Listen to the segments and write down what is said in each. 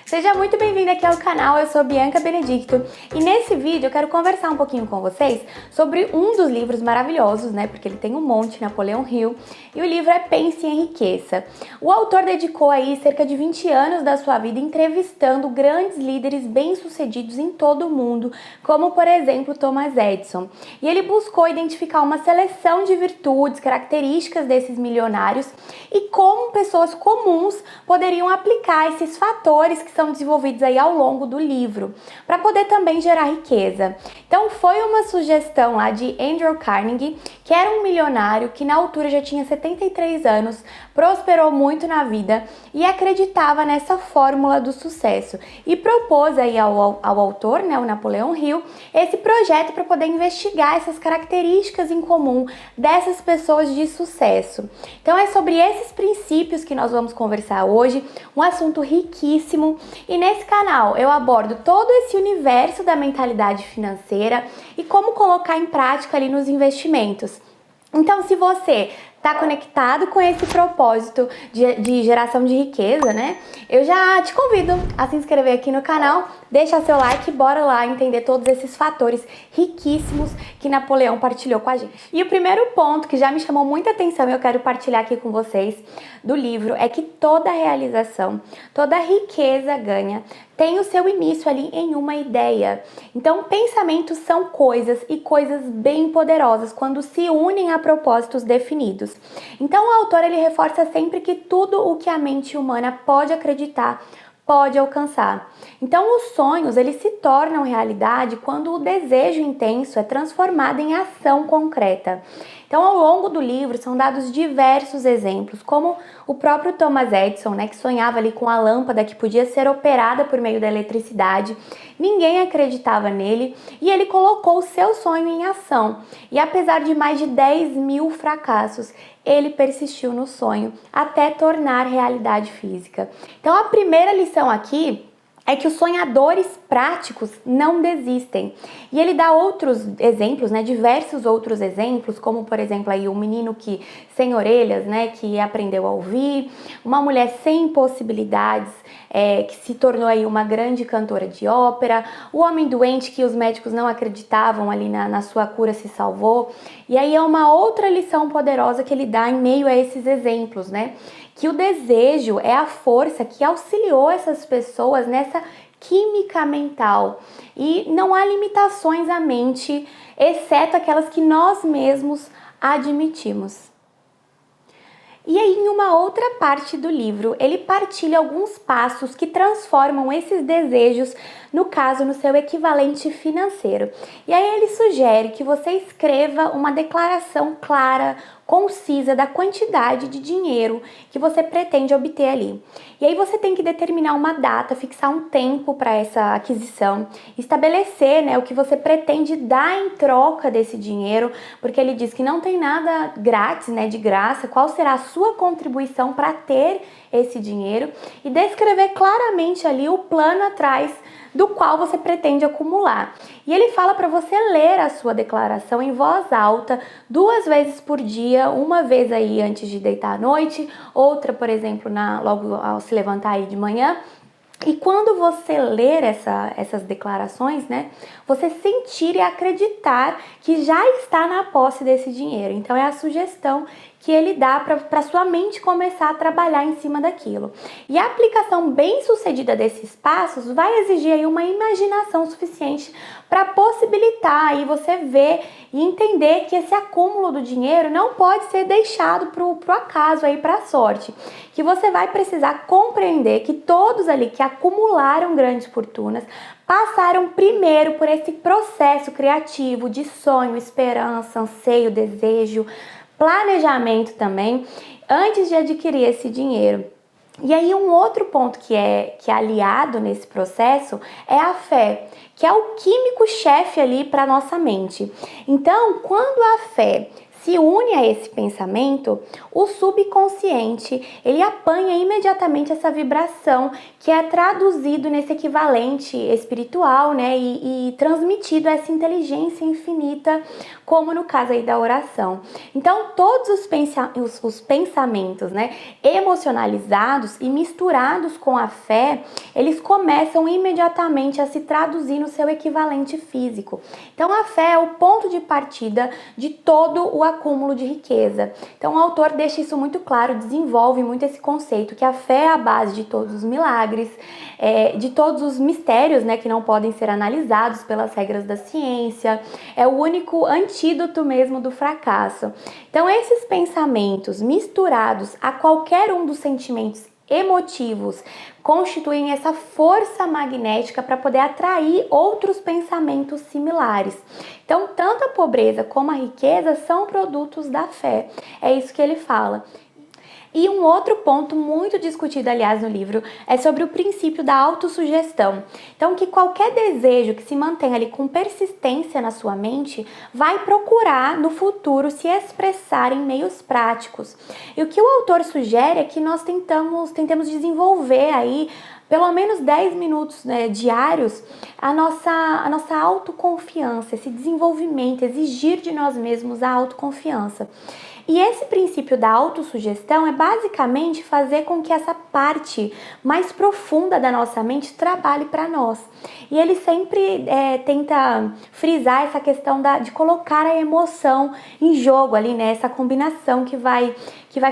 Seja muito bem-vindo aqui ao canal, eu sou Bianca Benedicto e nesse vídeo eu quero conversar um pouquinho com vocês sobre um dos livros maravilhosos, né, porque ele tem um monte, Napoleão Hill, e o livro é Pense e Enriqueça. O autor dedicou aí cerca de 20 anos da sua vida entrevistando grandes líderes bem-sucedidos em todo o mundo, como por exemplo Thomas Edison, e ele buscou identificar uma seleção de virtudes, características desses milionários e como pessoas comuns poderiam aplicar esses fatores que são desenvolvidos aí ao longo do livro, para poder também gerar riqueza. Então foi uma sugestão lá de Andrew Carnegie, que era um milionário que na altura já tinha 73 anos, prosperou muito na vida e acreditava nessa fórmula do sucesso e propôs aí ao autor, né, o Napoleão Hill, esse projeto para poder investigar essas características em comum dessas pessoas de sucesso. Então é sobre esses princípios que nós vamos conversar hoje, um assunto riquíssimo, e nesse canal eu abordo todo esse universo da mentalidade financeira e como colocar em prática ali nos investimentos. Então, se você está conectado com esse propósito de geração de riqueza, né? Eu já te convido a se inscrever aqui no canal, deixa seu like e bora lá entender todos esses fatores riquíssimos que Napoleão partilhou com a gente. E o primeiro ponto que já me chamou muita atenção e eu quero partilhar aqui com vocês do livro é que toda realização, toda riqueza ganha tem o seu início ali em uma ideia. Então, pensamentos são coisas e coisas bem poderosas quando se unem a propósitos definidos. Então, o autor ele reforça sempre que tudo o que a mente humana pode acreditar pode alcançar. Então, os sonhos eles se tornam realidade quando o desejo intenso é transformado em ação concreta. Então, ao longo do livro são dados diversos exemplos, como o próprio Thomas Edison, né, que sonhava ali com a lâmpada que podia ser operada por meio da eletricidade. Ninguém acreditava nele e ele colocou o seu sonho em ação. E apesar de mais de 10.000 fracassos, ele persistiu no sonho até tornar realidade física. Então, a primeira lição aqui é que os sonhadores práticos não desistem. E ele dá outros exemplos, né, diversos outros exemplos, como por exemplo aí um menino que sem orelhas, né, que aprendeu a ouvir, uma mulher sem possibilidades, que se tornou aí uma grande cantora de ópera, o homem doente que os médicos não acreditavam ali na sua cura se salvou. E aí é uma outra lição poderosa que ele dá em meio a esses exemplos, né? Que o desejo é a força que auxiliou essas pessoas nessa química mental. E não há limitações à mente, exceto aquelas que nós mesmos admitimos. E aí, em uma outra parte do livro, ele partilha alguns passos que transformam esses desejos, no caso, no seu equivalente financeiro. E aí ele sugere que você escreva uma declaração clara, concisa da quantidade de dinheiro que você pretende obter ali. E aí você tem que determinar uma data, fixar um tempo para essa aquisição, estabelecer, né, o que você pretende dar em troca desse dinheiro, porque ele diz que não tem nada grátis, né, de graça, qual será a sua contribuição para ter esse dinheiro e descrever claramente ali o plano atrás do qual você pretende acumular. E ele fala para você ler a sua declaração em voz alta 2 vezes por dia, uma vez aí antes de deitar à noite, outra, por exemplo, logo ao se levantar aí de manhã. E quando você ler essas declarações, né, você sentir e acreditar que já está na posse desse dinheiro. Então é a sugestão que ele dá para sua mente começar a trabalhar em cima daquilo. E a aplicação bem sucedida desses passos vai exigir aí uma imaginação suficiente para possibilitar aí você ver e entender que esse acúmulo do dinheiro não pode ser deixado pro acaso aí, para a sorte. Que você vai precisar compreender que todos ali que acumularam grandes fortunas passaram primeiro por esse processo criativo de sonho, esperança, anseio, desejo, planejamento também, antes de adquirir esse dinheiro. E aí um outro ponto que é aliado nesse processo é a fé, que é o químico-chefe ali para nossa mente. Então, quando a fé se une a esse pensamento, o subconsciente, ele apanha imediatamente essa vibração que é traduzido nesse equivalente espiritual, né, e transmitido essa inteligência infinita, como no caso aí da oração. Então, todos os pensamentos, né, emocionalizados e misturados com a fé, eles começam imediatamente a se traduzir no seu equivalente físico. Então, a fé é o ponto de partida de todo o acúmulo de riqueza. Então, o autor deixa isso muito claro, desenvolve muito esse conceito, que a fé é a base de todos os milagres, de todos os mistérios, né, que não podem ser analisados pelas regras da ciência, é o único antídoto mesmo do fracasso. Então, esses pensamentos misturados a qualquer um dos sentimentos emotivos constituem essa força magnética para poder atrair outros pensamentos similares. Então, tanto a pobreza como a riqueza são produtos da fé. É isso que ele fala. E um outro ponto muito discutido, aliás, no livro, é sobre o princípio da autossugestão. Então, que qualquer desejo que se mantenha ali com persistência na sua mente vai procurar, no futuro, se expressar em meios práticos. E o que o autor sugere é que nós tentemos desenvolver aí pelo menos 10 minutos, né, diários, a nossa autoconfiança, esse desenvolvimento, exigir de nós mesmos a autoconfiança. E esse princípio da autossugestão é basicamente fazer com que essa parte mais profunda da nossa mente trabalhe para nós. E ele sempre tenta frisar essa questão de colocar a emoção em jogo ali, né? Essa combinação que vai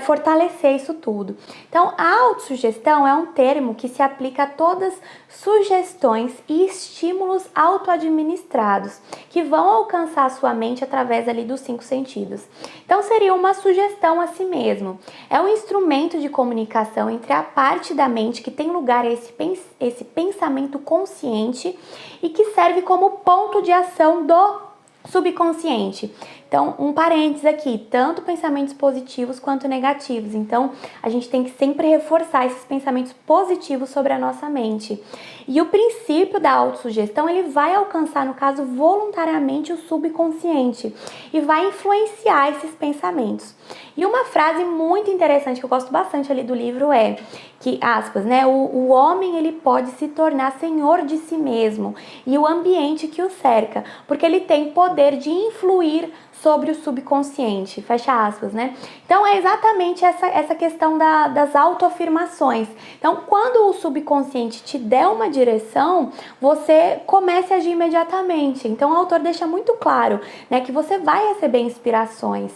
fortalecer isso tudo. Então, a autossugestão é um termo que se aplica a todas sugestões e estímulos autoadministrados que vão alcançar a sua mente através ali dos 5 sentidos. Então, seria uma sugestão a si mesmo. É um instrumento de comunicação entre a parte da mente que tem lugar a esse pensamento consciente e que serve como ponto de ação do subconsciente. Então, um parênteses aqui, tanto pensamentos positivos quanto negativos. Então, a gente tem que sempre reforçar esses pensamentos positivos sobre a nossa mente. E o princípio da autossugestão, ele vai alcançar, no caso, voluntariamente o subconsciente e vai influenciar esses pensamentos. E uma frase muito interessante que eu gosto bastante ali do livro é que, aspas, né, o homem ele pode se tornar senhor de si mesmo e o ambiente que o cerca, porque ele tem poder de influir sobre o subconsciente, fecha aspas, né? Então, é exatamente essa questão das autoafirmações. Então, quando o subconsciente te der uma direção, você comece a agir imediatamente. Então, o autor deixa muito claro, né, que você vai receber inspirações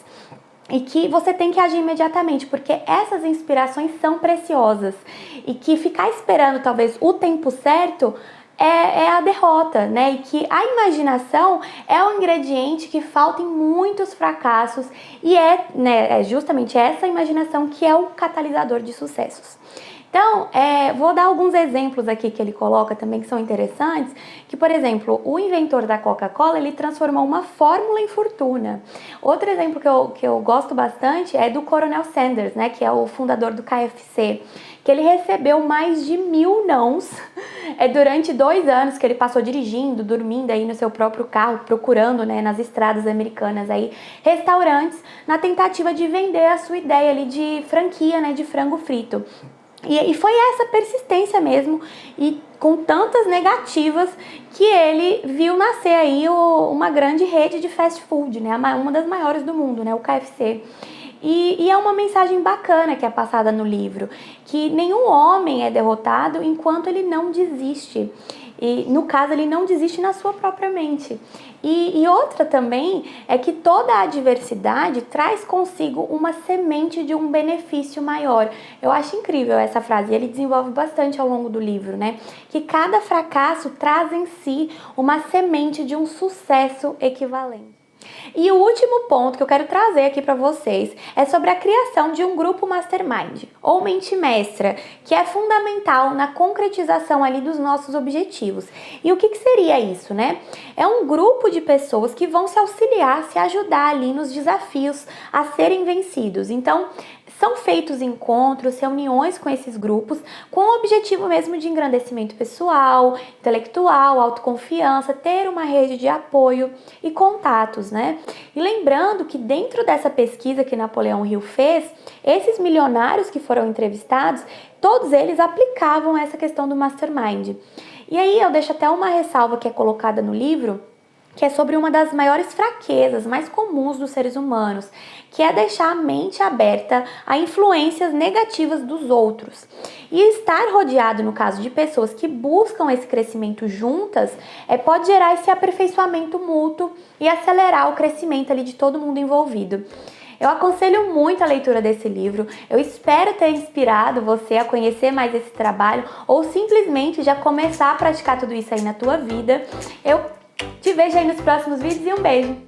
e que você tem que agir imediatamente, porque essas inspirações são preciosas e que ficar esperando talvez o tempo certo é a derrota, né? E que a imaginação é um ingrediente que falta em muitos fracassos e é justamente essa imaginação que é o catalisador de sucessos. Então, vou dar alguns exemplos aqui que ele coloca também que são interessantes, que, por exemplo, o inventor da Coca-Cola, ele transformou uma fórmula em fortuna. Outro exemplo que eu gosto bastante é do Coronel Sanders, né, que é o fundador do KFC, que ele recebeu mais de 1000 nãos durante 2 anos que ele passou dirigindo, dormindo aí no seu próprio carro, procurando, né, nas estradas americanas aí, restaurantes, na tentativa de vender a sua ideia ali de franquia, né, de frango frito. E foi essa persistência mesmo, e com tantas negativas, que ele viu nascer aí uma grande rede de fast food, né, uma das maiores do mundo, né, o KFC. E é uma mensagem bacana que é passada no livro, que nenhum homem é derrotado enquanto ele não desiste. E, no caso, ele não desiste na sua própria mente. E outra também é que toda a adversidade traz consigo uma semente de um benefício maior. Eu acho incrível essa frase, ele desenvolve bastante ao longo do livro, né? Que cada fracasso traz em si uma semente de um sucesso equivalente. E o último ponto que eu quero trazer aqui para vocês é sobre a criação de um grupo mastermind, ou mente mestra, que é fundamental na concretização ali dos nossos objetivos. E o que seria isso, né? É um grupo de pessoas que vão se auxiliar, se ajudar ali nos desafios a serem vencidos. Então, são feitos encontros, reuniões com esses grupos, com o objetivo mesmo de engrandecimento pessoal, intelectual, autoconfiança, ter uma rede de apoio e contatos, né? E lembrando que dentro dessa pesquisa que Napoleão Hill fez, esses milionários que foram entrevistados, todos eles aplicavam essa questão do mastermind. E aí eu deixo até uma ressalva que é colocada no livro, que é sobre uma das maiores fraquezas mais comuns dos seres humanos, que é deixar a mente aberta a influências negativas dos outros. E estar rodeado, no caso de pessoas que buscam esse crescimento juntas, pode gerar esse aperfeiçoamento mútuo e acelerar o crescimento ali de todo mundo envolvido. Eu aconselho muito a leitura desse livro, eu espero ter inspirado você a conhecer mais esse trabalho ou simplesmente já começar a praticar tudo isso aí na tua vida. Eu te vejo aí nos próximos vídeos e um beijo!